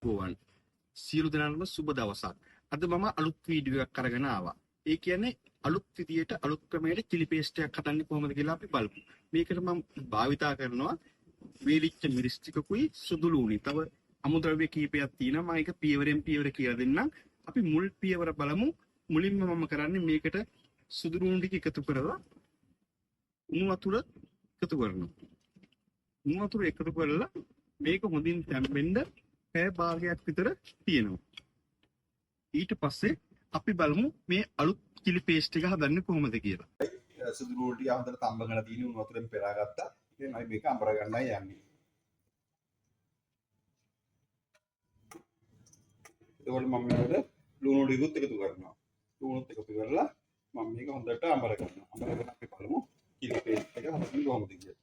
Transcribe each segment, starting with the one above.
ගෝවන් සියලු දෙනාටම සුබ දවසක්. අද මම අලුත් වීඩියෝ එකක් අරගෙන ආවා. ඒ කියන්නේ අලුත් විදියට අලුත් ක්‍රමයකට චිලි පේස්ට් එකක් හදන්නේ කොහොමද කියලා අපි බලමු. මේකට මම භාවිතා කරනවා වේලිච්ච මිරිස් ටිකකුයි සුදු ලුණුයි. තව අමුද්‍රව්‍ය කීපයක් තියෙනවා. මම ඒක පියවරෙන් පියවර කියලා දෙන්නම්. අපි මුල් පියවර බලමු. මුලින්ම මම කරන්නේ මේකට සුදු ලුණු ටික එකතු කරලා උණු වතුර එකතු කරනවා. උණු වතුර එකතු කරලා මේක හොඳින් තැම්බෙන්න පැය භාගයක් විතර තියෙනවා. ඊට පස්සේ අපි බලමු මේ අලුත් චිලි පේස්ට් එක හදන්නේ කොහොමද කියලා. සුදු ලුණු ටික හොඳට තම්බගෙන තියෙන උණු වතුරෙන් පෙරාගත්තා. ඉතින් අපි මේක අඹර ගන්නයි යන්නේ. ඒකවල මම මේකට ලුණු ටිකුත් එකතු කරනවා. ලුණුත් එකතු කරලා මම මේක හොඳට අඹර ගන්නවා. අඹරගෙන අපි බලමු චිලි පේස්ට් එක හදන්නේ කොහොමද කියලා.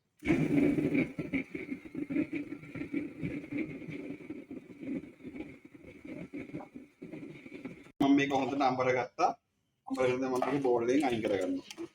මම මේක හොඳට අඹර ගත්තා. අඹරගෙන මම මේක බෝල් එකෙන් අයින් කරගන්නවා.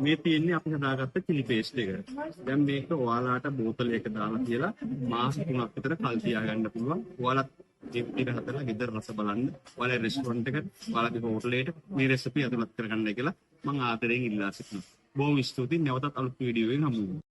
මේ තියෙන්නේ අපි හදාගත්ත චිලි පේස්ට් එක. දැන් මේක ඔයාලාට බෝතලයක දාලා තියලා මාස 3ක් විතර කල් තියාගන්න පුළුවන්. ඔයාලත් ජීවිතේ හදලා ගෙදර රස බලන්න. ඔයාලා රෙස්ටොරන්ට් එකට, ඔයාලගේ හෝටලෙට මේ රෙසිපි අදලත් කරගන්නයි කියලා මම ආදරෙන් ඉල්ලා සිටිනවා. බොහොම ස්තුතියි. නැවතත් අලුත් වීඩියෝ එකකින් හමු වෙමු.